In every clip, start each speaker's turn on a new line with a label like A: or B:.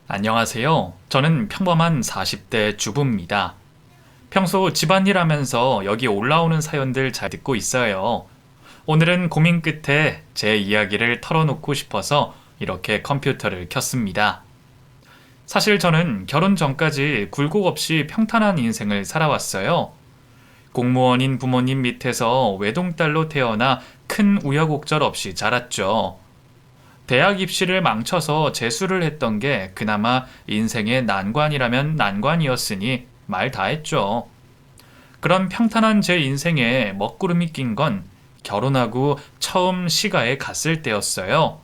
A: 안녕하세요. 저는 평범한 40대 주부입니다. 평소 집안일 하면서 여기 올라오는 사연들 잘 듣고 있어요. 오늘은 고민 끝에 제 이야기를 털어놓고 싶어서 이렇게 컴퓨터를 켰습니다. 사실 저는 결혼 전까지 굴곡 없이 평탄한 인생을 살아왔어요. 공무원인 부모님 밑에서 외동딸로 태어나 큰 우여곡절 없이 자랐죠. 대학 입시를 망쳐서 재수를 했던 게 그나마 인생의 난관이라면 난관이었으니 말 다 했죠. 그런 평탄한 제 인생에 먹구름이 낀 건 결혼하고 처음 시가에 갔을 때였어요.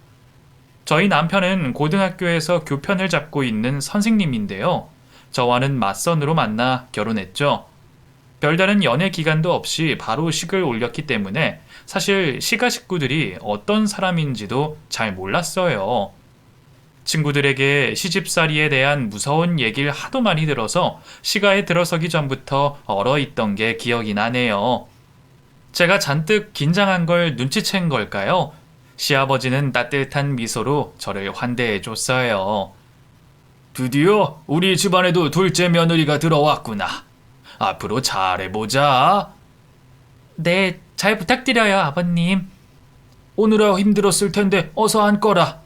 A: 저희 남편은 고등학교에서 교편을 잡고 있는 선생님인데요. 저와는 맞선으로 만나 결혼했죠. 별다른 연애 기간도 없이 바로 식을 올렸기 때문에 사실 시가 식구들이 어떤 사람인지도 잘 몰랐어요. 친구들에게 시집살이에 대한 무서운 얘기를 하도 많이 들어서 시가에 들어서기 전부터 얼어있던 게 기억이 나네요. 제가 잔뜩 긴장한 걸 눈치챈 걸까요? 시아버지는 따뜻한 미소로 저를 환대해 줬어요. 드디어 우리 집안에도 둘째 며느리가 들어왔구나. 앞으로 잘해보자. 네, 잘 부탁드려요, 아버님. 오느라 힘들었을 텐데 어서 앉거라.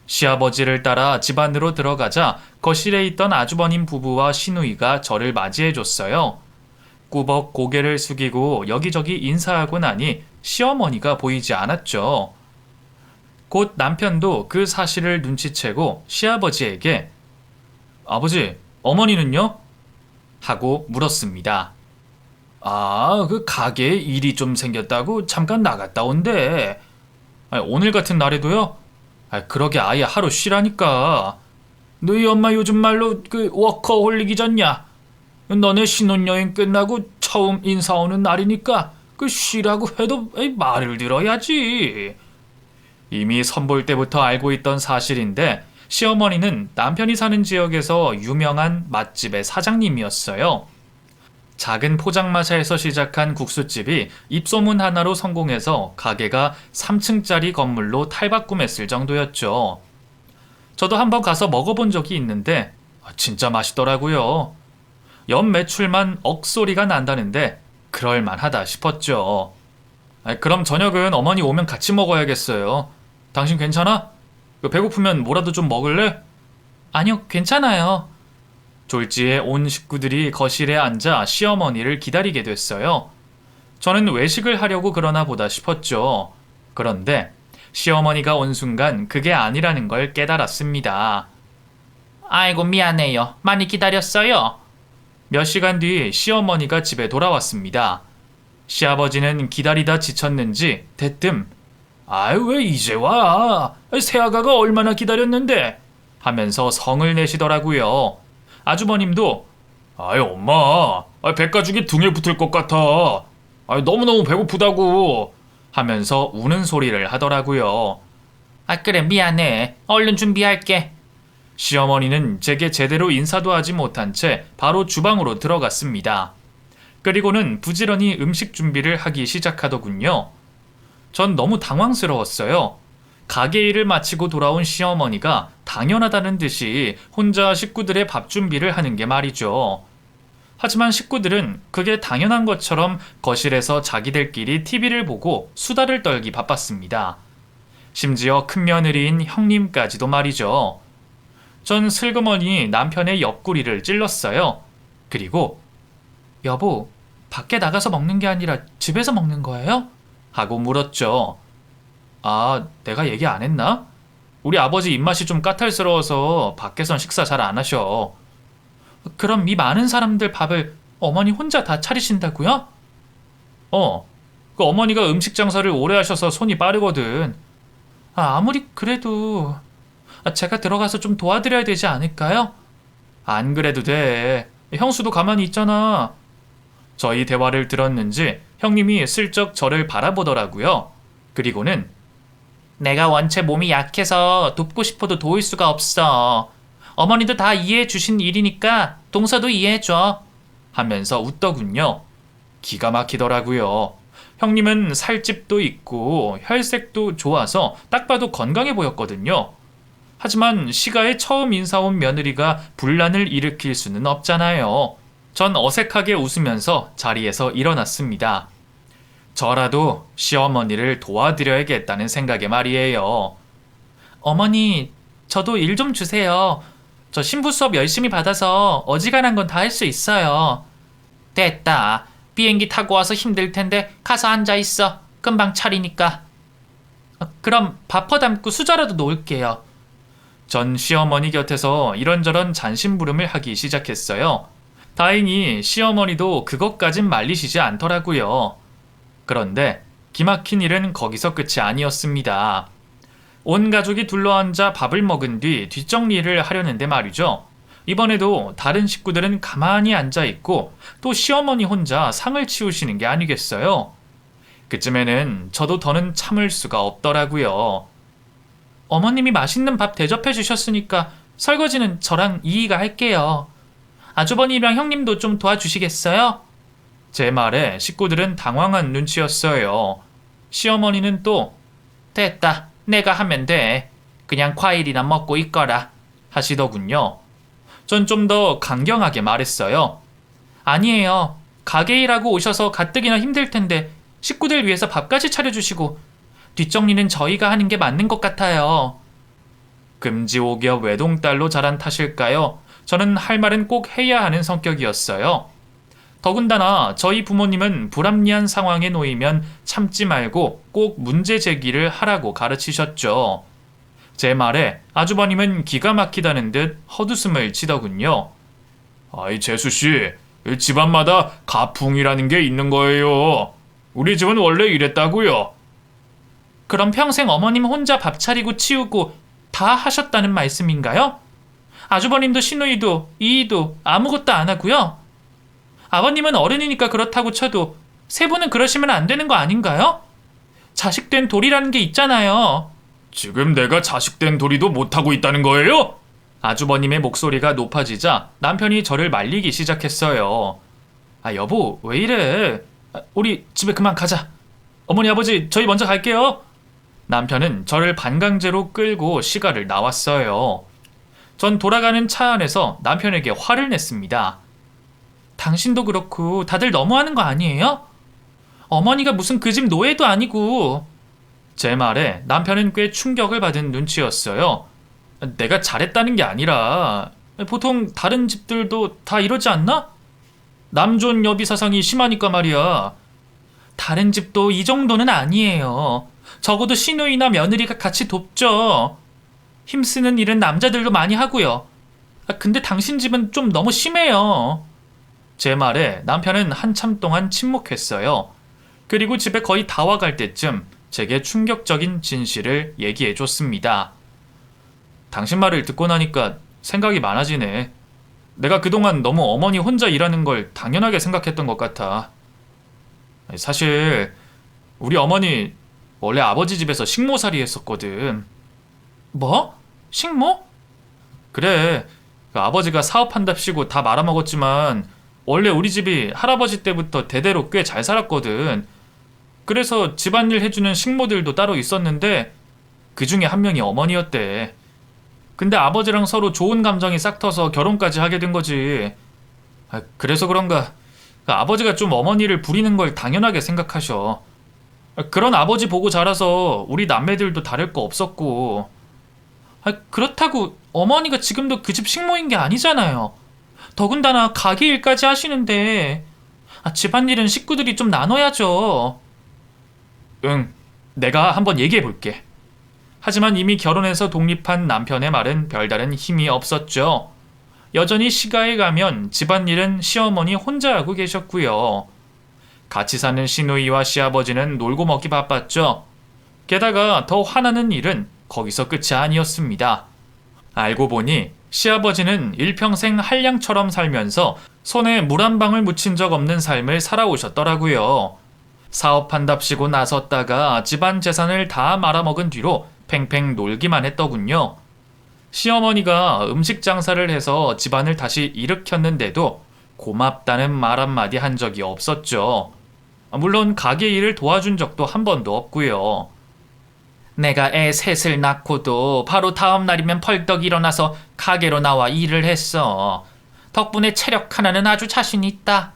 A: 시아버지를 따라 집 안으로 들어가자 거실에 있던 아주버님 부부와 시누이가 저를 맞이해줬어요. 꾸벅 고개를 숙이고 여기저기 인사하고 나니 시어머니가 보이지 않았죠. 곧 남편도 그 사실을 눈치채고 시아버지에게 아버지, 어머니는요? 하고 물었습니다. 그 가게에 일이 좀 생겼다고 잠깐 나갔다 온대. 오늘 같은 날에도요? 그러게 아예 하루 쉬라니까. 너희 엄마 요즘 말로 그 워커홀릭이잖냐? 너네 신혼여행 끝나고 처음 인사 오는 날이니까 그 쉬라고 해도 말을 들어야지. 이미 선볼 때부터 알고 있던 사실인데 시어머니는 남편이 사는 지역에서 유명한 맛집의 사장님이었어요. 작은 포장마차에서 시작한 국수집이 입소문 하나로 성공해서 가게가 3층짜리 건물로 탈바꿈했을 정도였죠. 저도 한번 가서 먹어본 적이 있는데 진짜 맛있더라고요. 연 매출만 억소리가 난다는데 그럴만하다 싶었죠. 그럼 저녁은 어머니 오면 같이 먹어야겠어요. 당신 괜찮아? 배고프면 뭐라도 좀 먹을래? 아니요, 괜찮아요. 졸지에 온 식구들이 거실에 앉아 시어머니를 기다리게 됐어요. 저는 외식을 하려고 그러나 보다 싶었죠. 그런데 시어머니가 온 순간 그게 아니라는 걸 깨달았습니다. 아이고 미안해요. 많이 기다렸어요. 몇 시간 뒤 시어머니가 집에 돌아왔습니다. 시아버지는 기다리다 지쳤는지 대뜸 왜 이제 와? 새아가가 얼마나 기다렸는데? 하면서 성을 내시더라고요. 아주버님도 엄마, 백가죽이 등에 붙을 것 같아. 너무너무 배고프다고. 하면서 우는 소리를 하더라고요. 그래 미안해. 얼른 준비할게. 시어머니는 제게 제대로 인사도 하지 못한 채 바로 주방으로 들어갔습니다. 그리고는 부지런히 음식 준비를 하기 시작하더군요. 전 너무 당황스러웠어요. 가게 일을 마치고 돌아온 시어머니가 당연하다는 듯이 혼자 식구들의 밥 준비를 하는 게 말이죠. 하지만 식구들은 그게 당연한 것처럼 거실에서 자기들끼리 TV를 보고 수다를 떨기 바빴습니다. 심지어 큰며느리인 형님까지도 말이죠. 전 슬그머니 남편의 옆구리를 찔렀어요. 그리고 여보, 밖에 나가서 먹는 게 아니라 집에서 먹는 거예요? 하고 물었죠. 내가 얘기 안 했나? 우리 아버지 입맛이 좀 까탈스러워서 밖에선 식사 잘 안 하셔. 그럼 이 많은 사람들 밥을 어머니 혼자 다 차리신다고요? 그 어머니가 음식 장사를 오래 하셔서 손이 빠르거든. 아무리 그래도 제가 들어가서 좀 도와드려야 되지 않을까요? 안 그래도 돼. 형수도 가만히 있잖아. 저희 대화를 들었는지 형님이 슬쩍 저를 바라보더라고요. 그리고는 내가 원체 몸이 약해서 돕고 싶어도 도울 수가 없어. 어머니도 다 이해해 주신 일이니까 동서도 이해해줘. 하면서 웃더군요. 기가 막히더라고요. 형님은 살집도 있고 혈색도 좋아서 딱 봐도 건강해 보였거든요. 하지만 시가에 처음 인사 온 며느리가 분란을 일으킬 수는 없잖아요. 전 어색하게 웃으면서 자리에서 일어났습니다. 저라도 시어머니를 도와드려야겠다는 생각에 말이에요. 어머니, 저도 일 좀 주세요. 저 신부 수업 열심히 받아서 어지간한 건 다 할 수 있어요. 됐다. 비행기 타고 와서 힘들 텐데 가서 앉아 있어. 금방 차리니까. 그럼 밥 퍼담고 수저라도 놓을게요. 전 시어머니 곁에서 이런저런 잔심부름을 하기 시작했어요. 다행히 시어머니도 그것까진 말리시지 않더라고요. 그런데 기막힌 일은 거기서 끝이 아니었습니다. 온 가족이 둘러앉아 밥을 먹은 뒤 뒷정리를 하려는데 말이죠. 이번에도 다른 식구들은 가만히 앉아있고 또 시어머니 혼자 상을 치우시는 게 아니겠어요. 그쯤에는 저도 더는 참을 수가 없더라고요. 어머님이 맛있는 밥 대접해 주셨으니까 설거지는 저랑 이이가 할게요. 아주버님이랑 형님도 좀 도와주시겠어요? 제 말에 식구들은 당황한 눈치였어요. 시어머니는 또 됐다. 내가 하면 돼. 그냥 과일이나 먹고 있거라 하시더군요. 전 좀 더 강경하게 말했어요. 아니에요. 가게 일하고 오셔서 가뜩이나 힘들 텐데 식구들 위해서 밥까지 차려주시고 뒷정리는 저희가 하는 게 맞는 것 같아요. 금지옥엽 외동딸로 자란 탓일까요? 저는 할 말은 꼭 해야 하는 성격이었어요. 더군다나 저희 부모님은 불합리한 상황에 놓이면 참지 말고 꼭 문제 제기를 하라고 가르치셨죠. 제 말에 아주버님은 기가 막히다는 듯 헛웃음을 치더군요. 아이 재수씨, 집안마다 가풍이라는 게 있는 거예요. 우리 집은 원래 이랬다고요. 그럼 평생 어머님 혼자 밥 차리고 치우고 다 하셨다는 말씀인가요? 아주버님도 시누이도 이이도 아무것도 안 하고요? 아버님은 어른이니까 그렇다고 쳐도 세 분은 그러시면 안 되는 거 아닌가요? 자식된 도리라는 게 있잖아요. 지금 내가 자식된 도리도 못하고 있다는 거예요? 아주버님의 목소리가 높아지자 남편이 저를 말리기 시작했어요. 아 여보 왜 이래? 우리 집에 그만 가자. 어머니 아버지 저희 먼저 갈게요. 남편은 저를 반강제로 끌고 시가를 나왔어요. 전 돌아가는 차 안에서 남편에게 화를 냈습니다. 당신도 그렇고 다들 너무하는 거 아니에요? 어머니가 무슨 그 집 노예도 아니고. 제 말에 남편은 꽤 충격을 받은 눈치였어요. 내가 잘했다는 게 아니라 보통 다른 집들도 다 이러지 않나? 남존 여비 사상이 심하니까 말이야. 다른 집도 이 정도는 아니에요. 적어도 시누이나 며느리가 같이 돕죠. 힘쓰는 일은 남자들도 많이 하고요. 근데 당신 집은 좀 너무 심해요. 제 말에 남편은 한참 동안 침묵했어요. 그리고 집에 거의 다 와갈 때쯤 제게 충격적인 진실을 얘기해 줬습니다. 당신 말을 듣고 나니까 생각이 많아지네. 내가 그동안 너무 어머니 혼자 일하는 걸 당연하게 생각했던 것 같아. 사실 우리 어머니 원래 아버지 집에서 식모살이 했었거든. 뭐? 식모? 그래. 아버지가 사업한답시고 다 말아먹었지만 원래 우리 집이 할아버지 때부터 대대로 꽤 잘 살았거든. 그래서 집안일 해주는 식모들도 따로 있었는데 그 중에 한 명이 어머니였대. 근데 아버지랑 서로 좋은 감정이 싹 터서 결혼까지 하게 된 거지. 그래서 그런가 아버지가 좀 어머니를 부리는 걸 당연하게 생각하셔. 그런 아버지 보고 자라서 우리 남매들도 다를 거 없었고. 그렇다고 어머니가 지금도 그 집 식모인 게 아니잖아요. 더군다나 가게 일까지 하시는데 집안일은 식구들이 좀 나눠야죠. 응, 내가 한번 얘기해 볼게. 하지만 이미 결혼해서 독립한 남편의 말은 별다른 힘이 없었죠. 여전히 시가에 가면 집안일은 시어머니 혼자 하고 계셨고요. 같이 사는 시누이와 시아버지는 놀고 먹기 바빴죠. 게다가 더 화나는 일은 거기서 끝이 아니었습니다. 알고 보니 시아버지는 일평생 한량처럼 살면서 손에 물 한 방울 묻힌 적 없는 삶을 살아오셨더라고요. 사업한답시고 나섰다가 집안 재산을 다 말아먹은 뒤로 팽팽 놀기만 했더군요. 시어머니가 음식 장사를 해서 집안을 다시 일으켰는데도 고맙다는 말 한마디 한 적이 없었죠. 물론 가게 일을 도와준 적도 한 번도 없고요.
B: 내가 애 셋을 낳고도 바로 다음 날이면 벌떡 일어나서 가게로 나와 일을 했어. 덕분에 체력 하나는 아주 자신 있다.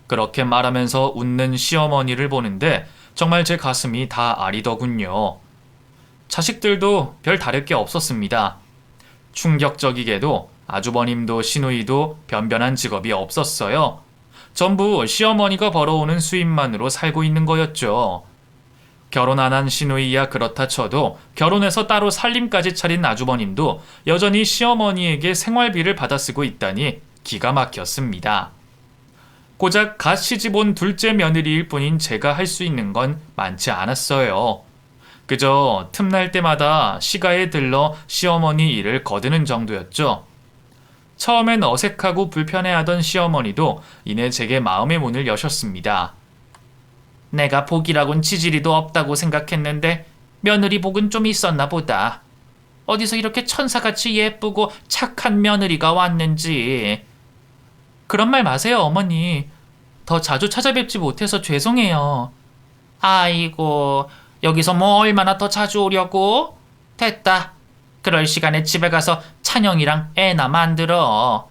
A: 그렇게 말하면서 웃는 시어머니를 보는데 정말 제 가슴이 다 아리더군요. 자식들도 별 다를 게 없었습니다. 충격적이게도 아주버님도 시누이도 변변한 직업이 없었어요. 전부 시어머니가 벌어오는 수입만으로 살고 있는 거였죠. 결혼 안 한 시누이야 그렇다 쳐도 결혼해서 따로 살림까지 차린 아주버님도 여전히 시어머니에게 생활비를 받아 쓰고 있다니 기가 막혔습니다. 고작 갓 시집 온 둘째 며느리일 뿐인 제가 할 수 있는 건 많지 않았어요. 그저 틈날 때마다 시가에 들러 시어머니 일을 거드는 정도였죠. 처음엔 어색하고 불편해하던 시어머니도 이내 제게 마음의 문을 여셨습니다.
B: 내가 복이라곤 지지리도 없다고 생각했는데 며느리 복은 좀 있었나 보다. 어디서 이렇게 천사같이 예쁘고 착한 며느리가 왔는지. 그런 말 마세요, 어머니. 더 자주 찾아뵙지 못해서 죄송해요. 아이고, 여기서 뭐 얼마나 더 자주 오려고? 됐다. 그럴 시간에 집에 가서 찬영이랑 애나 만들어.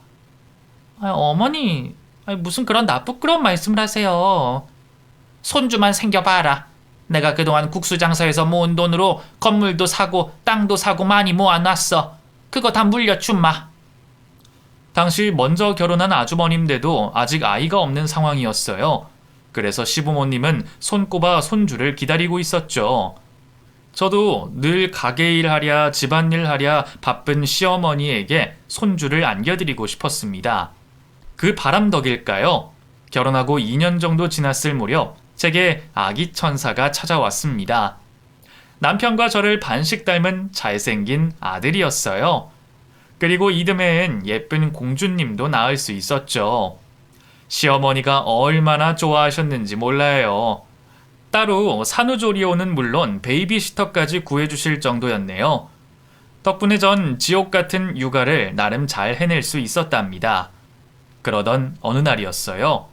B: 어머니, 무슨 그런 나쁘끄러운 말씀을 하세요. 손주만 생겨봐라. 내가 그동안 국수 장사해서 모은 돈으로 건물도 사고 땅도 사고 많이 모아놨어. 그거 다 물려줌마.
A: 당시 먼저 결혼한 아주버님들도 아직 아이가 없는 상황이었어요. 그래서 시부모님은 손꼽아 손주를 기다리고 있었죠. 저도 늘 가게일 하랴 집안일 하랴 바쁜 시어머니에게 손주를 안겨드리고 싶었습니다. 그 바람덕일까요? 결혼하고 2년 정도 지났을 무렵 제게 아기 천사가 찾아왔습니다. 남편과 저를 반씩 닮은 잘생긴 아들이었어요. 그리고 이듬해엔 예쁜 공주님도 낳을 수 있었죠. 시어머니가 얼마나 좋아하셨는지 몰라요. 따로 산후조리원은 물론 베이비시터까지 구해주실 정도였네요. 덕분에 전 지옥 같은 육아를 나름 잘 해낼 수 있었답니다. 그러던 어느 날이었어요.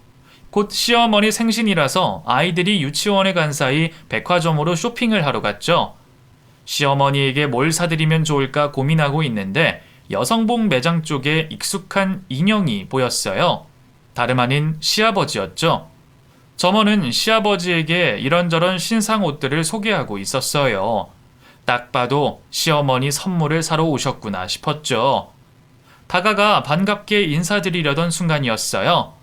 A: 곧 시어머니 생신이라서 아이들이 유치원에 간 사이 백화점으로 쇼핑을 하러 갔죠. 시어머니에게 뭘 사드리면 좋을까 고민하고 있는데 여성복 매장 쪽에 익숙한 인형이 보였어요. 다름 아닌 시아버지였죠. 점원은 시아버지에게 이런저런 신상 옷들을 소개하고 있었어요. 딱 봐도 시어머니 선물을 사러 오셨구나 싶었죠. 다가가 반갑게 인사드리려던 순간이었어요.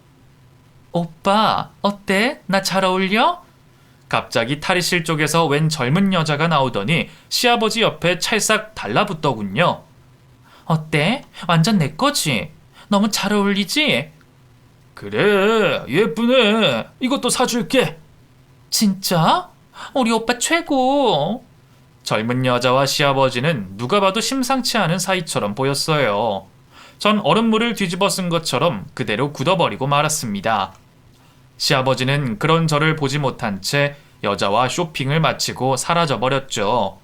A: 오빠, 어때? 나 잘 어울려? 갑자기 탈의실 쪽에서 웬 젊은 여자가 나오더니 시아버지 옆에 찰싹 달라붙더군요. 어때? 완전 내 거지? 너무 잘 어울리지? 그래, 예쁘네. 이것도 사줄게.
B: 진짜? 우리 오빠 최고.
A: 젊은 여자와 시아버지는 누가 봐도 심상치 않은 사이처럼 보였어요. 전 얼음물을 뒤집어 쓴 것처럼 그대로 굳어버리고 말았습니다. 시아버지는 그런 저를 보지 못한 채 여자와 쇼핑을 마치고 사라져버렸죠.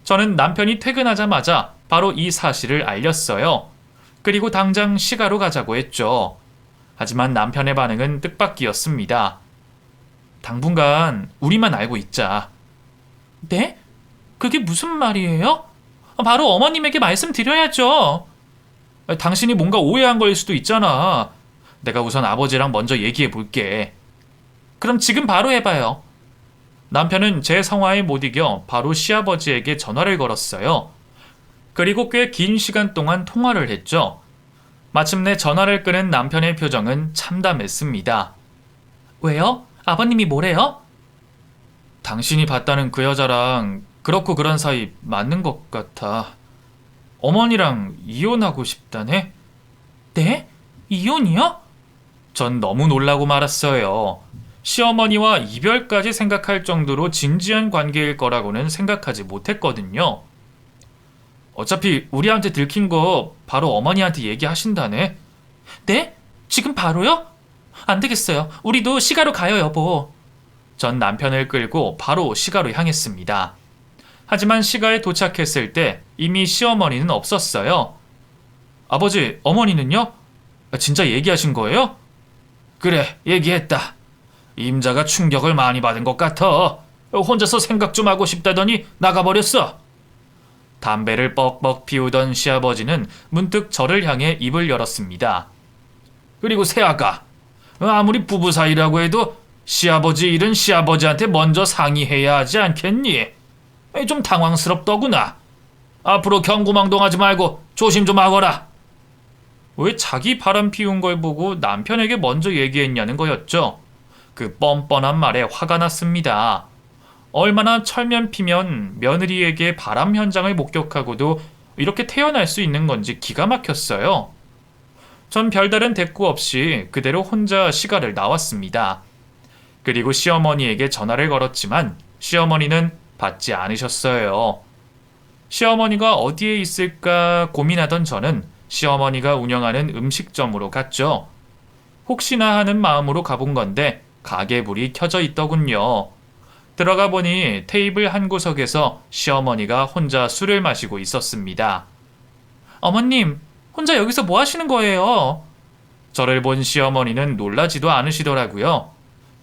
A: 저는 남편이 퇴근하자마자 바로 이 사실을 알렸어요. 그리고 당장 시가로 가자고 했죠. 하지만 남편의 반응은 뜻밖이었습니다. 당분간 우리만 알고 있자.
B: 네? 그게 무슨 말이에요? 바로 어머님에게 말씀드려야죠.
A: 당신이 뭔가 오해한 거일 수도 있잖아. 내가 우선 아버지랑 먼저 얘기해 볼게.
B: 그럼 지금 바로 해봐요.
A: 남편은 제 성화에 못 이겨 바로 시아버지에게 전화를 걸었어요. 그리고 꽤 긴 시간 동안 통화를 했죠. 마침내 전화를 끊은 남편의 표정은 참담했습니다.
B: 왜요? 아버님이 뭐래요?
A: 당신이 봤다는 그 여자랑 그렇고 그런 사이 맞는 것 같아. 어머니랑 이혼하고 싶다네?
B: 네? 이혼이요?
A: 전 너무 놀라고 말았어요. 시어머니와 이별까지 생각할 정도로 진지한 관계일 거라고는 생각하지 못했거든요. 어차피 우리한테 들킨 거 바로 어머니한테 얘기하신다네.
B: 네? 지금 바로요? 안 되겠어요. 우리도 시가로 가요, 여보.
A: 전 남편을 끌고 바로 시가로 향했습니다. 하지만 시가에 도착했을 때 이미 시어머니는 없었어요. 아버지, 어머니는요? 진짜 얘기하신 거예요? 그래, 얘기했다. 임자가 충격을 많이 받은 것 같아.
B: 혼자서 생각 좀 하고 싶다더니 나가버렸어.
A: 담배를 뻑뻑 피우던 시아버지는 문득 저를 향해 입을 열었습니다.
B: 그리고 새아가, 아무리 부부 사이라고 해도 시아버지 일은 시아버지한테 먼저 상의해야 하지 않겠니? 좀 당황스럽더구나. 앞으로 경구망동하지 말고 조심 좀 하거라.
A: 왜 자기 바람 피운 걸 보고 남편에게 먼저 얘기했냐는 거였죠. 그 뻔뻔한 말에 화가 났습니다. 얼마나 철면 피면 며느리에게 바람 현장을 목격하고도 이렇게 태어날 수 있는 건지 기가 막혔어요. 전 별다른 대꾸 없이 그대로 혼자 시가를 나왔습니다. 그리고 시어머니에게 전화를 걸었지만 시어머니는 받지 않으셨어요. 시어머니가 어디에 있을까 고민하던 저는 시어머니가 운영하는 음식점으로 갔죠. 혹시나 하는 마음으로 가본 건데 가게 불이 켜져 있더군요. 들어가 보니 테이블 한 구석에서 시어머니가 혼자 술을 마시고 있었습니다.
B: 어머님, 혼자 여기서 뭐 하시는 거예요?
A: 저를 본 시어머니는 놀라지도 않으시더라고요.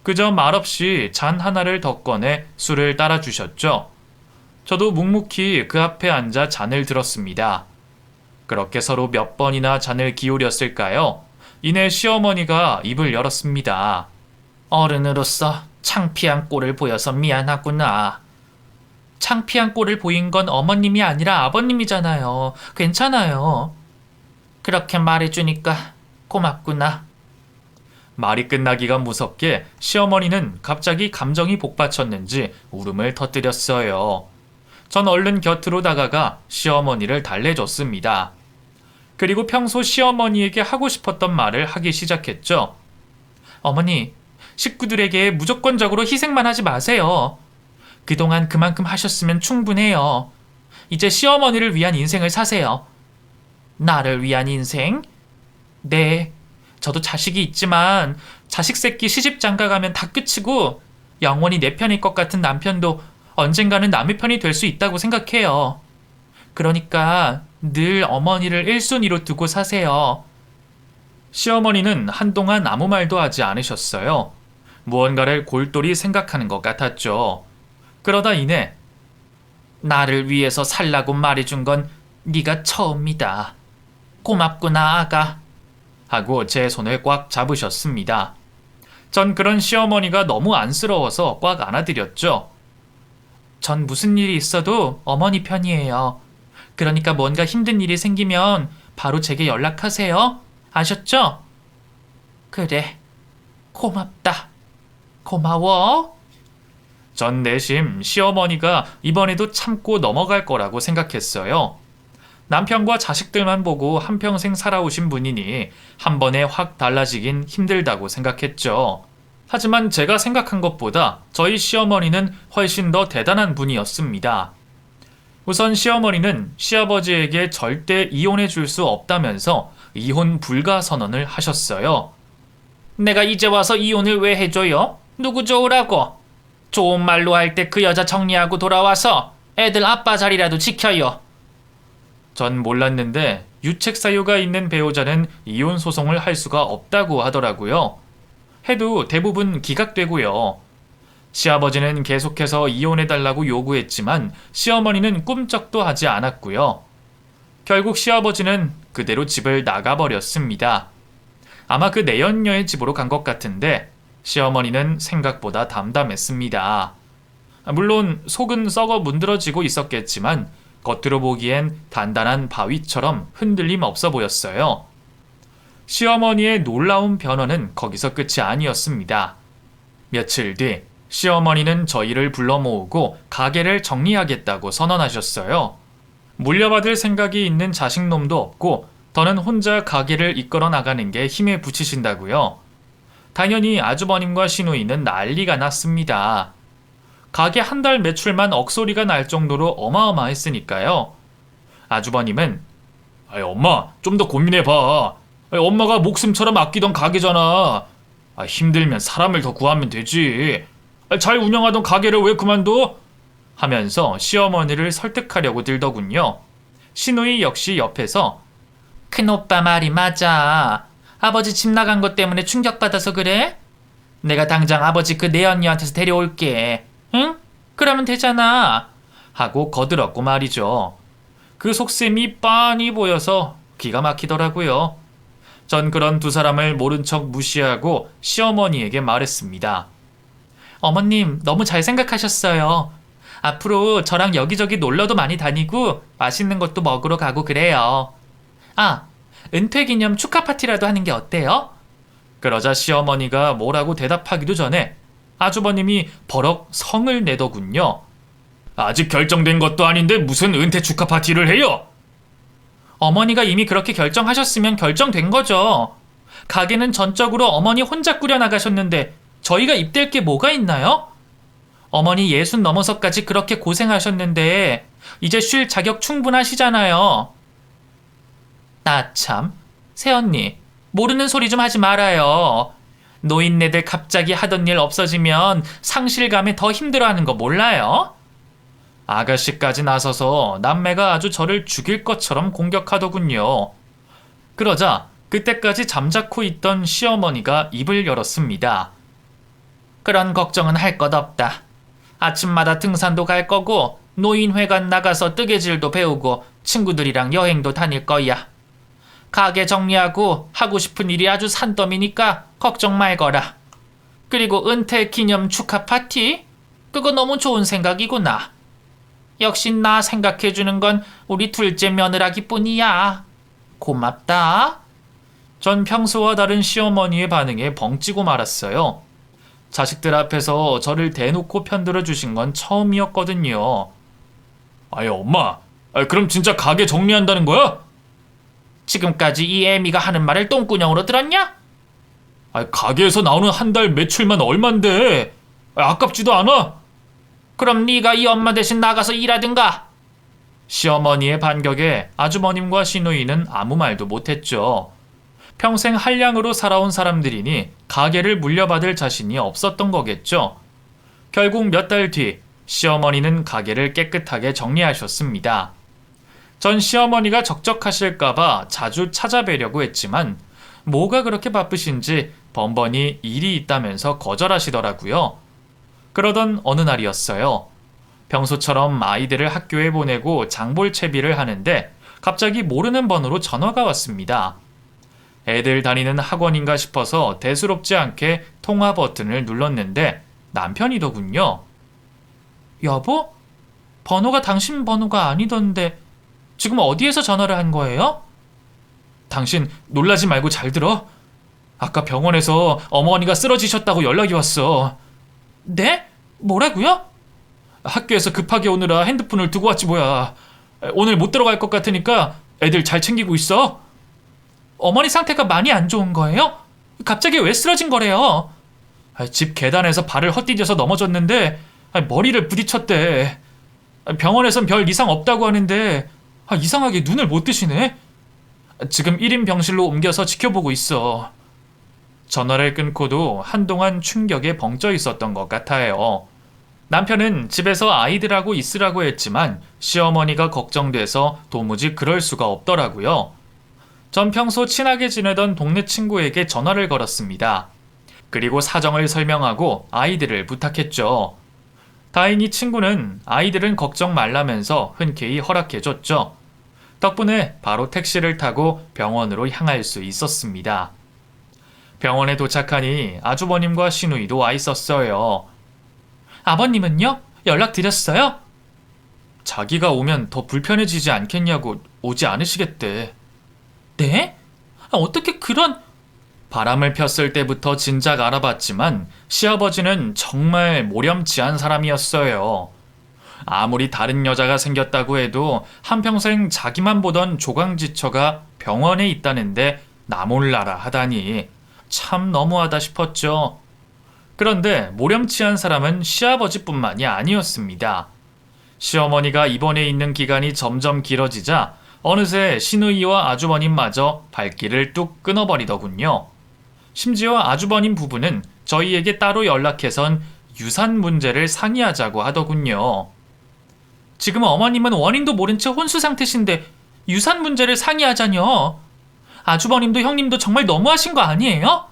A: 그저 말없이 잔 하나를 더 꺼내 술을 따라주셨죠. 저도 묵묵히 그 앞에 앉아 잔을 들었습니다. 그렇게 서로 몇 번이나 잔을 기울였을까요? 이내 시어머니가 입을 열었습니다.
B: 어른으로서 창피한 꼴을 보여서 미안하구나. 창피한 꼴을 보인 건 어머님이 아니라 아버님이잖아요. 괜찮아요. 그렇게 말해주니까 고맙구나.
A: 말이 끝나기가 무섭게 시어머니는 갑자기 감정이 복받쳤는지 울음을 터뜨렸어요. 전 얼른 곁으로 다가가 시어머니를 달래줬습니다. 그리고 평소 시어머니에게 하고 싶었던 말을 하기 시작했죠.
B: 어머니, 식구들에게 무조건적으로 희생만 하지 마세요. 그동안 그만큼 하셨으면 충분해요. 이제 시어머니를 위한 인생을 사세요. 나를 위한 인생? 네, 저도 자식이 있지만 자식 새끼 시집 장가 가면 다 끝이고 영원히 내 편일 것 같은 남편도 언젠가는 남의 편이 될 수 있다고 생각해요. 그러니까 늘 어머니를 1순위로 두고 사세요.
A: 시어머니는 한동안 아무 말도 하지 않으셨어요. 무언가를 골똘히 생각하는 것 같았죠. 그러다 이내
B: 나를 위해서 살라고 말해준 건 네가 처음이다. 고맙구나, 아가.
A: 하고 제 손을 꽉 잡으셨습니다. 전 그런 시어머니가 너무 안쓰러워서 꽉 안아드렸죠.
B: 전 무슨 일이 있어도 어머니 편이에요. 그러니까 뭔가 힘든 일이 생기면 바로 제게 연락하세요. 아셨죠? 그래. 고맙다. 고마워.
A: 전 내심 시어머니가 이번에도 참고 넘어갈 거라고 생각했어요. 남편과 자식들만 보고 한평생 살아오신 분이니 한 번에 확 달라지긴 힘들다고 생각했죠. 하지만 제가 생각한 것보다 저희 시어머니는 훨씬 더 대단한 분이었습니다. 우선 시어머니는 시아버지에게 절대 이혼해 줄 수 없다면서 이혼 불가 선언을 하셨어요.
B: 내가 이제 와서 이혼을 왜 해줘요? 누구 좋으라고? 좋은 말로 할 때 그 여자 정리하고 돌아와서 애들 아빠 자리라도 지켜요.
A: 전 몰랐는데 유책 사유가 있는 배우자는 이혼 소송을 할 수가 없다고 하더라고요. 해도 대부분 기각되고요. 시아버지는 계속해서 이혼해달라고 요구했지만 시어머니는 꿈쩍도 하지 않았고요. 결국 시아버지는 그대로 집을 나가버렸습니다. 아마 그 내연녀의 집으로 간 것 같은데 시어머니는 생각보다 담담했습니다. 물론 속은 썩어 문드러지고 있었겠지만 겉으로 보기엔 단단한 바위처럼 흔들림 없어 보였어요. 시어머니의 놀라운 변화는 거기서 끝이 아니었습니다. 며칠 뒤 시어머니는 저희를 불러 모으고 가게를 정리하겠다고 선언하셨어요. 물려받을 생각이 있는 자식놈도 없고 더는 혼자 가게를 이끌어 나가는 게 힘에 부치신다고요. 당연히 아주버님과 시누이는 난리가 났습니다. 가게 한 달 매출만 억소리가 날 정도로 어마어마했으니까요. 아주버님은 엄마 좀 더 고민해봐. 엄마가 목숨처럼 아끼던 가게잖아. 힘들면 사람을 더 구하면 되지. 잘 운영하던 가게를 왜 그만둬? 하면서 시어머니를 설득하려고 들더군요. 시누이 역시 옆에서
B: 큰오빠 말이 맞아. 아버지 집 나간 것 때문에 충격받아서 그래? 내가 당장 아버지 그 내언니한테서 데려올게. 응? 그러면 되잖아. 하고 거들었고 말이죠. 그 속셈이 빤히 보여서 기가 막히더라고요. 전 그런 두 사람을 모른 척 무시하고 시어머니에게 말했습니다. 어머님, 너무 잘 생각하셨어요. 앞으로 저랑 여기저기 놀러도 많이 다니고 맛있는 것도 먹으러 가고 그래요. 아, 은퇴 기념 축하 파티라도 하는 게 어때요? 그러자 시어머니가 뭐라고 대답하기도 전에 아주버님이 버럭 성을 내더군요. 아직 결정된 것도 아닌데 무슨 은퇴 축하 파티를 해요? 어머니가 이미 그렇게 결정하셨으면 결정된 거죠. 가게는 전적으로 어머니 혼자 꾸려나가셨는데 저희가 입댈 게 뭐가 있나요? 어머니 60 넘어서까지 그렇게 고생하셨는데 이제 쉴 자격 충분하시잖아요. 나 참, 새언니, 모르는 소리 좀 하지 말아요. 노인네들 갑자기 하던 일 없어지면 상실감에 더 힘들어하는 거 몰라요? 아가씨까지 나서서 남매가 아주 저를 죽일 것처럼 공격하더군요. 그러자 그때까지 잠자코 있던 시어머니가 입을 열었습니다. 그런 걱정은 할 것 없다. 아침마다 등산도 갈 거고 노인회관 나가서 뜨개질도 배우고 친구들이랑 여행도 다닐 거야. 가게 정리하고 하고 싶은 일이 아주 산더미니까 걱정 말거라. 그리고 은퇴 기념 축하 파티? 그거 너무 좋은 생각이구나. 역시 나 생각해주는 건 우리 둘째 며느라기뿐이야. 고맙다. 전 평소와 다른 시어머니의 반응에 벙찌고 말았어요. 자식들 앞에서 저를 대놓고 편들어 주신 건 처음이었거든요.
A: 아이 엄마, 그럼 진짜 가게 정리한다는 거야?
B: 지금까지 이 애미가 하는 말을 똥구녕으로 들었냐?
A: 가게에서 나오는 한 달 매출만 얼만데 아깝지도 않아?
B: 그럼 네가 이 엄마 대신 나가서 일하든가.
A: 시어머니의 반격에 아주버님과 시누이는 아무 말도 못했죠. 평생 한량으로 살아온 사람들이니 가게를 물려받을 자신이 없었던 거겠죠. 결국 몇 달 뒤 시어머니는 가게를 깨끗하게 정리하셨습니다. 전 시어머니가 적적하실까봐 자주 찾아뵈려고 했지만 뭐가 그렇게 바쁘신지 번번이 일이 있다면서 거절하시더라고요. 그러던 어느 날이었어요. 평소처럼 아이들을 학교에 보내고 장볼 채비를 하는데 갑자기 모르는 번호로 전화가 왔습니다. 애들 다니는 학원인가 싶어서 대수롭지 않게 통화 버튼을 눌렀는데 남편이더군요. 여보? 번호가 당신 번호가 아니던데 지금 어디에서 전화를 한 거예요? 당신 놀라지 말고 잘 들어. 아까 병원에서 어머니가 쓰러지셨다고 연락이 왔어. 네? 뭐라고요? 학교에서 급하게 오느라 핸드폰을 두고 왔지 뭐야. 오늘 못 들어갈 것 같으니까 애들 잘 챙기고 있어. 어머니 상태가 많이 안 좋은 거예요? 갑자기 왜 쓰러진 거래요? 집 계단에서 발을 헛디뎌서 넘어졌는데 머리를 부딪혔대. 병원에선 별 이상 없다고 하는데 이상하게 눈을 못 뜨시네. 지금 1인 병실로 옮겨서 지켜보고 있어. 전화를 끊고도 한동안 충격에 벙쪄 있었던 것 같아요. 남편은 집에서 아이들하고 있으라고 했지만 시어머니가 걱정돼서 도무지 그럴 수가 없더라고요. 전 평소 친하게 지내던 동네 친구에게 전화를 걸었습니다. 그리고 사정을 설명하고 아이들을 부탁했죠. 다행히 친구는 아이들은 걱정 말라면서 흔쾌히 허락해줬죠. 덕분에 바로 택시를 타고 병원으로 향할 수 있었습니다. 병원에 도착하니 아주버님과 시누이도 와 있었어요. 아버님은요? 연락드렸어요? 자기가 오면 더 불편해지지 않겠냐고 오지 않으시겠대. 네? 어떻게 그런... 바람을 폈을 때부터 진작 알아봤지만 시아버지는 정말 모렴치한 사람이었어요. 아무리 다른 여자가 생겼다고 해도 한평생 자기만 보던 조강지처가 병원에 있다는데 나 몰라라 하다니 참 너무하다 싶었죠. 그런데 모렴치한 사람은 시아버지뿐만이 아니었습니다. 시어머니가 입원해 있는 기간이 점점 길어지자 어느새 시누이와 아주버님마저 발길을 뚝 끊어버리더군요. 심지어 아주버님 부부는 저희에게 따로 연락해선 유산 문제를 상의하자고 하더군요. 지금 어머님은 원인도 모른 채 혼수 상태신데 유산 문제를 상의하자뇨. 아주버님도 형님도 정말 너무하신 거 아니에요?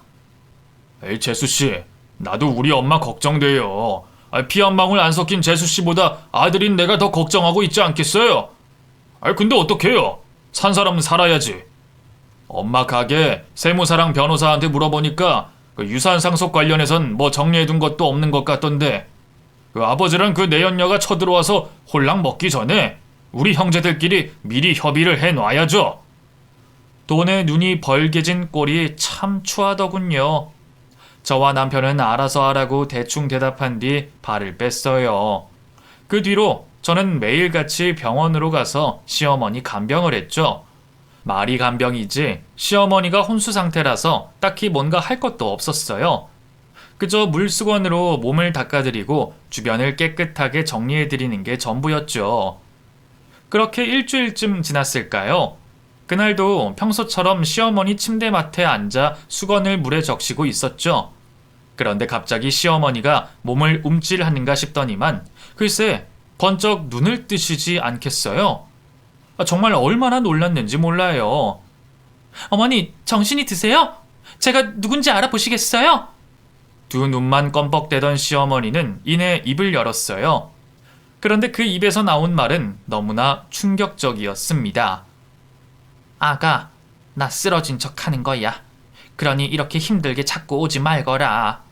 A: 에이 재수씨, 나도 우리 엄마 걱정돼요. 피 한 방울 안 섞인 재수 씨보다 아들인 내가 더 걱정하고 있지 않겠어요? 근데 어떡해요? 산 사람은 살아야지. 엄마 가게 세무사랑 변호사한테 물어보니까 그 유산 상속 관련해선 뭐 정리해둔 것도 없는 것 같던데 그 아버지랑 그 내연녀가 쳐들어와서 홀랑 먹기 전에 우리 형제들끼리 미리 협의를 해놔야죠. 돈에 눈이 벌게진 꼴이 참 추하더군요. 저와 남편은 알아서 하라고 대충 대답한 뒤 발을 뺐어요. 그 뒤로 저는 매일같이 병원으로 가서 시어머니 간병을 했죠. 말이 간병이지 시어머니가 혼수 상태라서 딱히 뭔가 할 것도 없었어요. 그저 물수건으로 몸을 닦아드리고 주변을 깨끗하게 정리해드리는 게 전부였죠. 그렇게 일주일쯤 지났을까요? 그날도 평소처럼 시어머니 침대맡에 앉아 수건을 물에 적시고 있었죠. 그런데 갑자기 시어머니가 몸을 움찔하는가 싶더니만 글쎄 번쩍 눈을 뜨시지 않겠어요? 정말 얼마나 놀랐는지 몰라요. 어머니, 정신이 드세요? 제가 누군지 알아보시겠어요? 두 눈만 껌뻑대던 시어머니는 이내 입을 열었어요. 그런데 그 입에서 나온 말은 너무나 충격적이었습니다. 아가, 나 쓰러진 척 하는 거야. 그러니 이렇게 힘들게 자꾸 오지 말거라.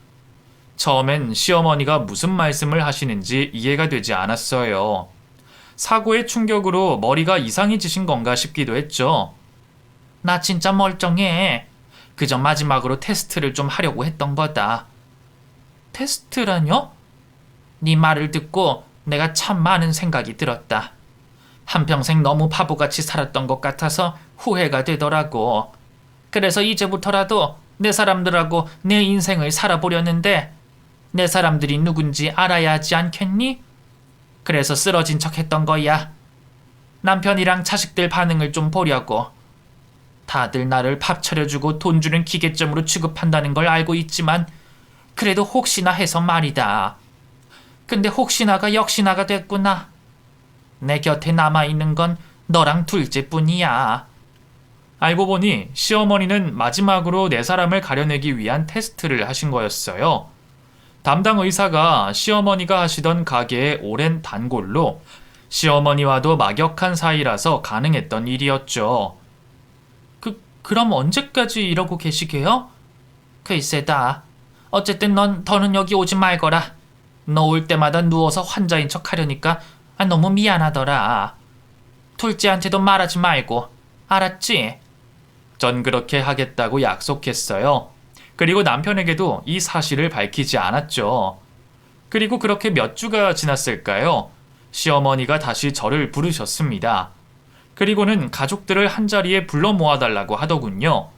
A: 처음엔 시어머니가 무슨 말씀을 하시는지 이해가 되지 않았어요. 사고의 충격으로 머리가 이상해지신 건가 싶기도 했죠. 나 진짜 멀쩡해. 그저 마지막으로 테스트를 좀 하려고 했던 거다. 테스트라뇨? 네 말을 듣고 내가 참 많은 생각이 들었다. 한평생 너무 바보같이 살았던 것 같아서 후회가 되더라고. 그래서 이제부터라도 내 사람들하고 내 인생을 살아보려는데 내 사람들이 누군지 알아야 하지 않겠니? 그래서 쓰러진 척 했던 거야. 남편이랑 자식들 반응을 좀 보려고. 다들 나를 밥 차려주고 돈 주는 기계점으로 취급한다는 걸 알고 있지만 그래도 혹시나 해서 말이다. 근데 혹시나가 역시나가 됐구나. 내 곁에 남아있는 건 너랑 둘째뿐이야. 알고 보니 시어머니는 마지막으로 네 사람을 가려내기 위한 테스트를 하신 거였어요. 담당 의사가 시어머니가 하시던 가게의 오랜 단골로 시어머니와도 막역한 사이라서 가능했던 일이었죠. 그럼 언제까지 이러고 계시게요? 글쎄다. 어쨌든 넌 더는 여기 오지 말거라. 너 올 때마다 누워서 환자인 척 하려니까 너무 미안하더라. 둘째한테도 말하지 말고. 알았지? 전 그렇게 하겠다고 약속했어요. 그리고 남편에게도 이 사실을 밝히지 않았죠. 그리고 그렇게 몇 주가 지났을까요? 시어머니가 다시 저를 부르셨습니다. 그리고는 가족들을 한자리에 불러 모아달라고 하더군요.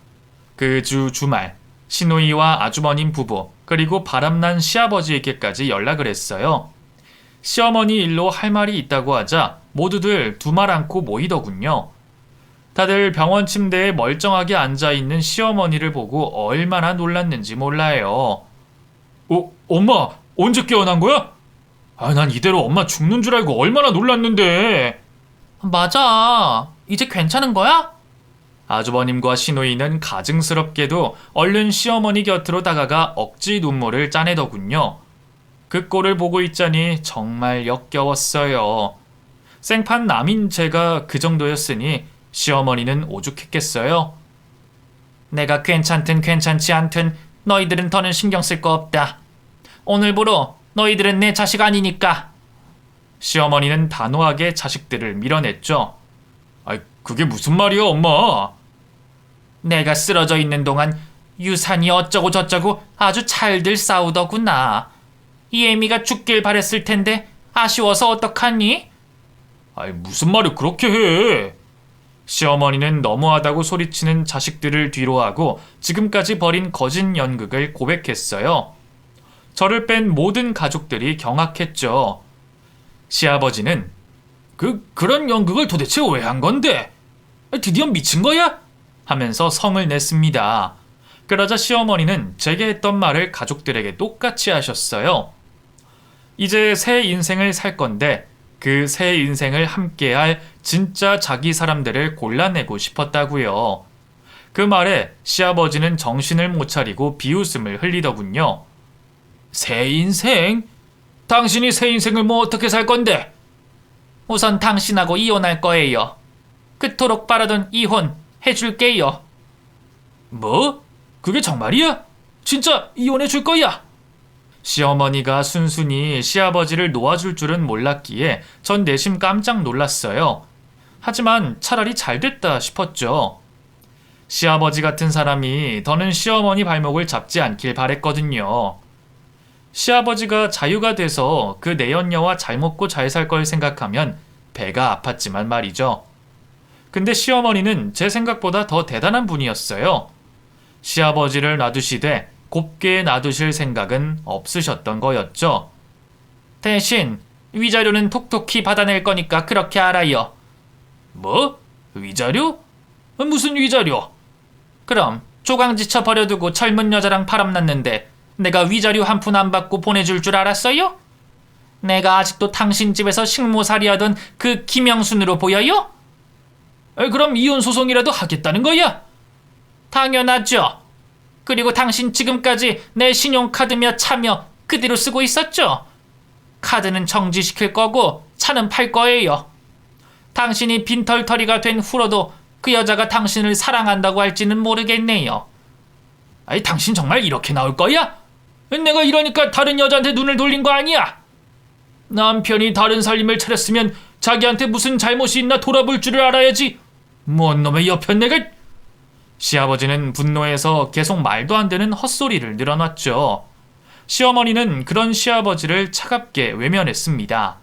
A: 그 주 주말, 시누이와 아주버님 부부, 그리고 바람난 시아버지에게까지 연락을 했어요. 시어머니 일로 할 말이 있다고 하자 모두들 두 말 않고 모이더군요. 다들 병원 침대에 멀쩡하게 앉아있는 시어머니를 보고 얼마나 놀랐는지 몰라요. 엄마 언제 깨어난 거야? 난 이대로 엄마 죽는 줄 알고 얼마나 놀랐는데. 맞아. 이제 괜찮은 거야? 아주버님과 시누이는 가증스럽게도 얼른 시어머니 곁으로 다가가 억지 눈물을 짜내더군요. 그 꼴을 보고 있자니 정말 역겨웠어요. 생판 남인 제가 그 정도였으니 시어머니는 오죽했겠어요? 내가 괜찮든 괜찮지 않든 너희들은 더는 신경 쓸 거 없다. 오늘부로 너희들은 내 자식 아니니까. 시어머니는 단호하게 자식들을 밀어냈죠. 그게 무슨 말이야, 엄마? 내가 쓰러져 있는 동안 유산이 어쩌고 저쩌고 아주 잘들 싸우더구나. 이 애미가 죽길 바랬을 텐데 아쉬워서 어떡하니? 무슨 말을 그렇게 해? 시어머니는 너무하다고 소리치는 자식들을 뒤로하고 지금까지 벌인 거짓 연극을 고백했어요. 저를 뺀 모든 가족들이 경악했죠. 시아버지는 그런 연극을 도대체 왜 한 건데? 드디어 미친 거야? 하면서 성을 냈습니다. 그러자 시어머니는 제게 했던 말을 가족들에게 똑같이 하셨어요. 이제 새 인생을 살 건데 그 새 인생을 함께할 진짜 자기 사람들을 골라내고 싶었다고요. 그 말에 시아버지는 정신을 못 차리고 비웃음을 흘리더군요. 새 인생? 당신이 새 인생을 뭐 어떻게 살 건데?
B: 우선 당신하고 이혼할 거예요. 그토록 바라던 이혼 해줄게요.
A: 뭐? 그게 정말이야? 진짜 이혼해 줄 거야? 시어머니가 순순히 시아버지를 놓아줄 줄은 몰랐기에 전 내심 깜짝 놀랐어요. 하지만 차라리 잘 됐다 싶었죠. 시아버지 같은 사람이 더는 시어머니 발목을 잡지 않길 바랬거든요. 시아버지가 자유가 돼서 그 내연녀와 잘 먹고 잘 살 걸 생각하면 배가 아팠지만 말이죠. 근데 시어머니는 제 생각보다 더 대단한 분이었어요. 시아버지를 놔두시되 곱게 놔두실 생각은 없으셨던 거였죠.
B: 대신 위자료는 톡톡히 받아낼 거니까 그렇게 알아요.
A: 뭐? 위자료? 무슨 위자료?
B: 그럼 조강지쳐 버려두고 젊은 여자랑 바람났는데 내가 위자료 한 푼 안 받고 보내줄 줄 알았어요? 내가 아직도 당신 집에서 식모살이 하던 그 김영순으로 보여요?
A: 그럼 이혼 소송이라도 하겠다는 거야?
B: 당연하죠. 그리고 당신 지금까지 내 신용카드며 차며 그대로 쓰고 있었죠? 카드는 정지시킬 거고 차는 팔 거예요. 당신이 빈털터리가 된 후로도 그 여자가 당신을 사랑한다고 할지는 모르겠네요.
A: 아니, 당신 정말 이렇게 나올 거야? 내가 이러니까 다른 여자한테 눈을 돌린 거 아니야? 남편이 다른 살림을 차렸으면 자기한테 무슨 잘못이 있나 돌아볼 줄을 알아야지. 뭔 놈의 여편네가. 시아버지는 분노해서 계속 말도 안 되는 헛소리를 늘어놨죠. 시어머니는 그런 시아버지를 차갑게 외면했습니다.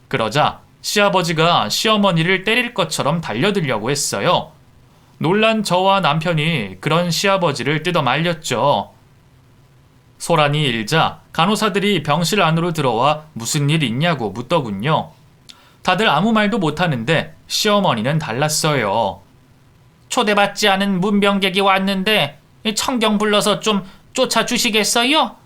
A: 그러자 시아버지가 시어머니를 때릴 것처럼 달려들려고 했어요. 놀란 저와 남편이 그런 시아버지를 뜯어 말렸죠. 소란이 일자 간호사들이 병실 안으로 들어와 무슨 일 있냐고 묻더군요. 다들 아무 말도 못하는데 시어머니는 달랐어요.
B: 초대받지 않은 문병객이 왔는데 청경 불러서 좀 쫓아주시겠어요?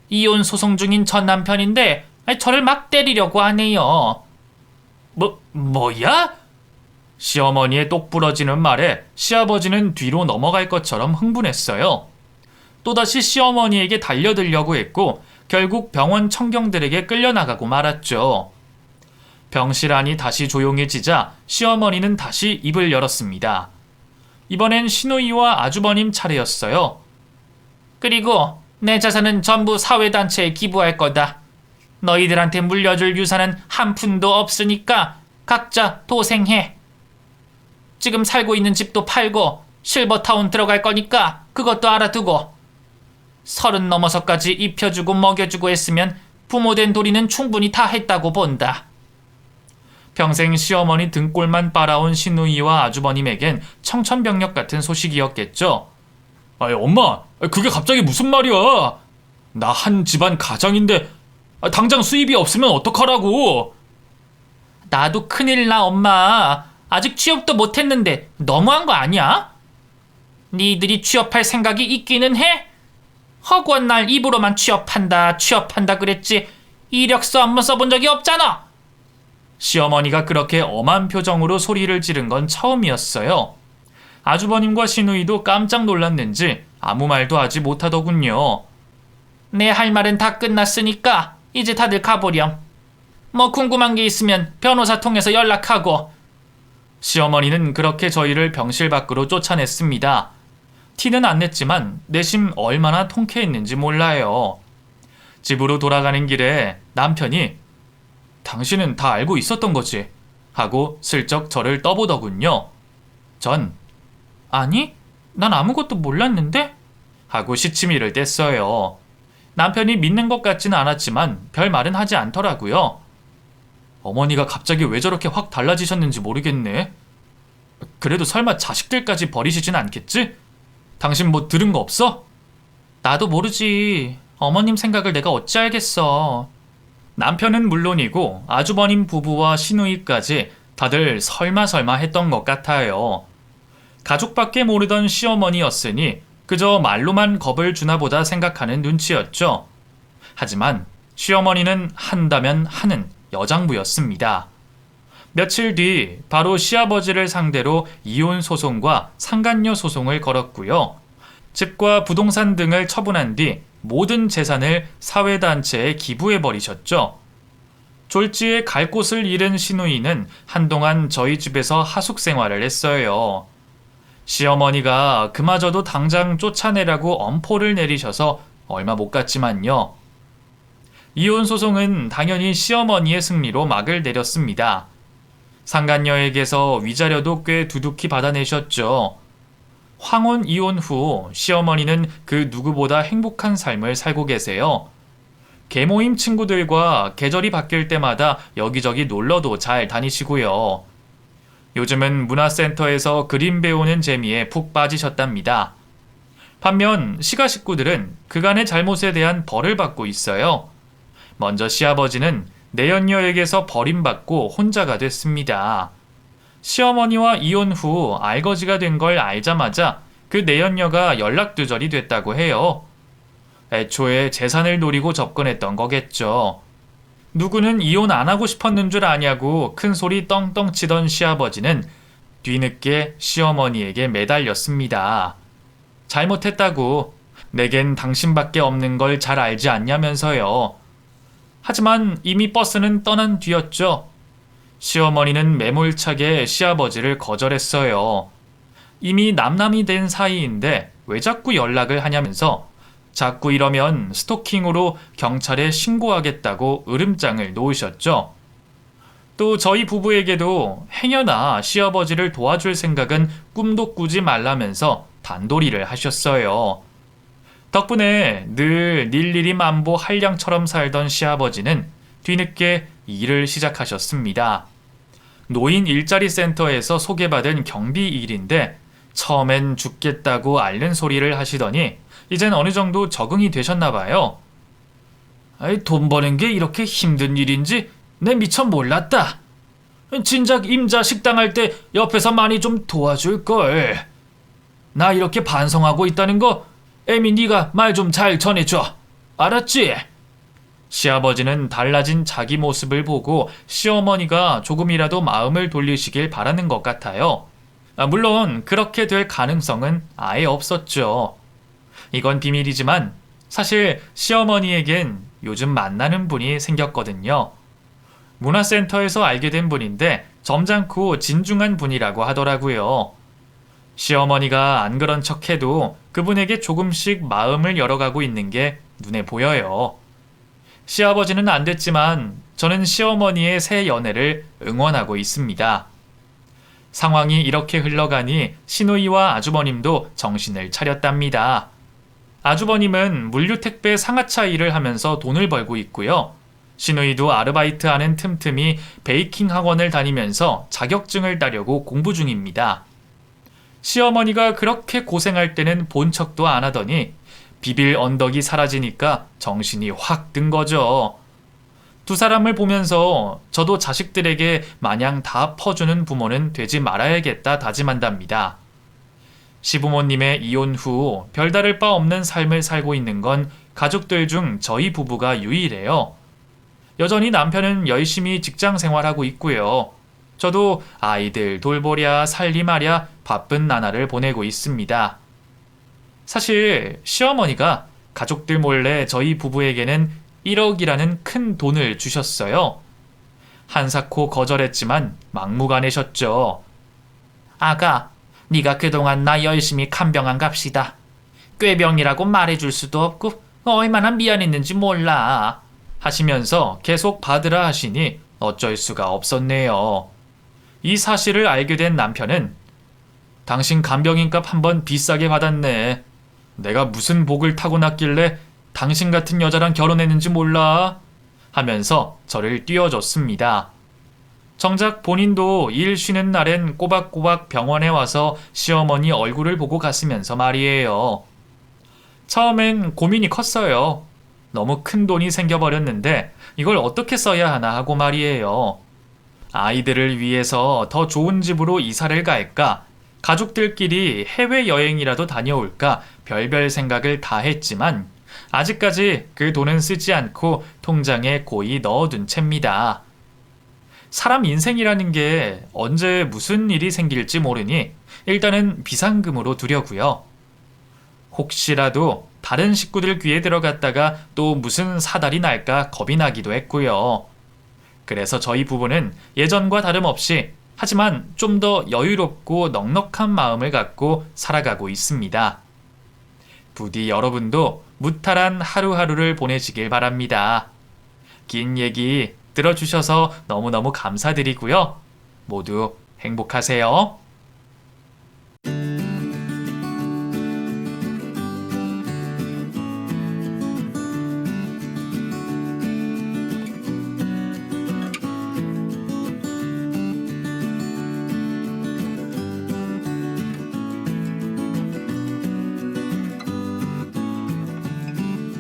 B: 이혼 소송 중인 전 남편인데 저를 막 때리려고 하네요.
A: 뭐야? 시어머니의 똑부러지는 말에 시아버지는 뒤로 넘어갈 것처럼 흥분했어요. 또다시 시어머니에게 달려들려고 했고 결국 병원 청경들에게 끌려나가고 말았죠. 병실 안이 다시 조용해지자 시어머니는 다시 입을 열었습니다. 이번엔 시누이와 아주버님 차례였어요.
B: 그리고 내 자산은 전부 사회단체에 기부할 거다. 너희들한테 물려줄 유산은 한 푼도 없으니까 각자 도생해. 지금 살고 있는 집도 팔고 실버타운 들어갈 거니까 그것도 알아두고. 30 넘어서까지 입혀주고 먹여주고 했으면 부모된 도리는 충분히 다 했다고 본다.
A: 평생 시어머니 등골만 빨아온 시누이와 아주버님에겐 청천벽력 같은 소식이었겠죠. 아이, 엄마, 그게 갑자기 무슨 말이야? 나 한 집안 가장인데 당장 수입이 없으면 어떡하라고?
B: 나도 큰일 나, 엄마. 아직 취업도 못했는데 너무한 거 아니야? 니들이 취업할 생각이 있기는 해? 허구한 날 입으로만 취업한다 그랬지 이력서 한번 써본 적이 없잖아.
A: 시어머니가 그렇게 엄한 표정으로 소리를 지른 건 처음이었어요. 아주버님과 시누이도 깜짝 놀랐는지 아무 말도 하지 못하더군요.
B: 내 할 말은 다 끝났으니까 이제 다들 가보렴. 뭐 궁금한 게 있으면 변호사 통해서 연락하고.
A: 시어머니는 그렇게 저희를 병실 밖으로 쫓아냈습니다. 티는 안 냈지만 내심 얼마나 통쾌했는지 몰라요. 집으로 돌아가는 길에 남편이 당신은 다 알고 있었던 거지? 하고 슬쩍 저를 떠보더군요. 전 아니, 난 아무것도 몰랐는데? 하고 시치미를 뗐어요. 남편이 믿는 것 같지는 않았지만 별 말은 하지 않더라고요. 어머니가 갑자기 왜 저렇게 확 달라지셨는지 모르겠네. 그래도 설마 자식들까지 버리시진 않겠지? 당신 뭐 들은 거 없어?
B: 나도 모르지. 어머님 생각을 내가 어찌 알겠어.
A: 남편은 물론이고 아주버님 부부와 시누이까지 다들 설마 했던 것 같아요. 가족밖에 모르던 시어머니였으니 그저 말로만 겁을 주나 보다 생각하는 눈치였죠. 하지만 시어머니는 한다면 하는 여장부였습니다. 며칠 뒤 바로 시아버지를 상대로 이혼 소송과 상간녀 소송을 걸었고요. 집과 부동산 등을 처분한 뒤 모든 재산을 사회단체에 기부해버리셨죠. 졸지에 갈 곳을 잃은 시누이는 한동안 저희 집에서 하숙 생활을 했어요. 시어머니가 그마저도 당장 쫓아내라고 엄포를 내리셔서 얼마 못 갔지만요. 이혼 소송은 당연히 시어머니의 승리로 막을 내렸습니다. 상간녀에게서 위자료도 꽤 두둑히 받아내셨죠. 황혼 이혼 후 시어머니는 그 누구보다 행복한 삶을 살고 계세요. 계모임 친구들과 계절이 바뀔 때마다 여기저기 놀러도 잘 다니시고요. 요즘은 문화센터에서 그림 배우는 재미에 푹 빠지셨답니다. 반면 시가 식구들은 그간의 잘못에 대한 벌을 받고 있어요. 먼저 시아버지는 내연녀에게서 버림받고 혼자가 됐습니다. 시어머니와 이혼 후 알거지가 된 걸 알자마자 그 내연녀가 연락두절이 됐다고 해요. 애초에 재산을 노리고 접근했던 거겠죠. 누구는 이혼 안 하고 싶었는 줄 아냐고 큰 소리 떵떵 치던 시아버지는 뒤늦게 시어머니에게 매달렸습니다. 잘못했다고, 내겐 당신밖에 없는 걸 잘 알지 않냐면서요. 하지만 이미 버스는 떠난 뒤였죠. 시어머니는 매몰차게 시아버지를 거절했어요. 이미 남남이 된 사이인데 왜 자꾸 연락을 하냐면서 자꾸 이러면 스토킹으로 경찰에 신고하겠다고 으름장을 놓으셨죠. 또 저희 부부에게도 행여나 시아버지를 도와줄 생각은 꿈도 꾸지 말라면서 단도리를 하셨어요. 덕분에 늘 일일이 만보 한량처럼 살던 시아버지는 뒤늦게 일을 시작하셨습니다. 노인 일자리 센터에서 소개받은 경비 일인데 처음엔 죽겠다고 앓는 소리를 하시더니 이젠 어느 정도 적응이 되셨나 봐요. 돈 버는 게 이렇게 힘든 일인지 내 미처 몰랐다. 진작 임자 식당 할 때 옆에서 많이 좀 도와줄걸. 나 이렇게 반성하고 있다는 거 애미 네가 말 좀 잘 전해줘. 알았지? 시아버지는 달라진 자기 모습을 보고 시어머니가 조금이라도 마음을 돌리시길 바라는 것 같아요. 물론 그렇게 될 가능성은 아예 없었죠. 이건 비밀이지만 사실 시어머니에겐 요즘 만나는 분이 생겼거든요. 문화센터에서 알게 된 분인데 점잖고 진중한 분이라고 하더라고요. 시어머니가 안 그런 척해도 그분에게 조금씩 마음을 열어가고 있는 게 눈에 보여요. 시아버지는 안 됐지만 저는 시어머니의 새 연애를 응원하고 있습니다. 상황이 이렇게 흘러가니 시누이와 아주버님도 정신을 차렸답니다. 아주버님은 물류택배 상하차 일을 하면서 돈을 벌고 있고요. 시누이도 아르바이트하는 틈틈이 베이킹 학원을 다니면서 자격증을 따려고 공부 중입니다. 시어머니가 그렇게 고생할 때는 본 척도 안 하더니 비빌 언덕이 사라지니까 정신이 확 든 거죠. 두 사람을 보면서 저도 자식들에게 마냥 다 퍼주는 부모는 되지 말아야겠다 다짐한답니다. 시부모님의 이혼 후 별다를 바 없는 삶을 살고 있는 건 가족들 중 저희 부부가 유일해요. 여전히 남편은 열심히 직장 생활하고 있고요. 저도 아이들 돌보랴 살림하랴 바쁜 나날을 보내고 있습니다. 사실 시어머니가 가족들 몰래 저희 부부에게는 1억이라는 큰 돈을 주셨어요. 한사코 거절했지만 막무가내셨죠. 아가, 네가 그동안 나 열심히 간병한 값이다. 꾀병이라고 말해줄 수도 없고 얼마나 미안했는지 몰라. 하시면서 계속 받으라 하시니 어쩔 수가 없었네요. 이 사실을 알게 된 남편은 당신 간병인값 한번 비싸게 받았네. 내가 무슨 복을 타고났길래 당신 같은 여자랑 결혼했는지 몰라. 하면서 저를 띄워줬습니다. 정작 본인도 일 쉬는 날엔 꼬박꼬박 병원에 와서 시어머니 얼굴을 보고 갔으면서 말이에요. 처음엔 고민이 컸어요. 너무 큰 돈이 생겨버렸는데 이걸 어떻게 써야 하나 하고 말이에요. 아이들을 위해서 더 좋은 집으로 이사를 갈까? 가족들끼리 해외여행이라도 다녀올까? 별별 생각을 다 했지만 아직까지 그 돈은 쓰지 않고 통장에 고이 넣어둔 채입니다. 사람 인생이라는 게 언제 무슨 일이 생길지 모르니 일단은 비상금으로 두려고요. 혹시라도 다른 식구들 귀에 들어갔다가 또 무슨 사달이 날까 겁이 나기도 했고요. 그래서 저희 부부는 예전과 다름없이 하지만 좀 더 여유롭고 넉넉한 마음을 갖고 살아가고 있습니다. 부디 여러분도 무탈한 하루하루를 보내시길 바랍니다. 긴 얘기 들어주셔서 너무너무 감사드리고요. 모두 행복하세요.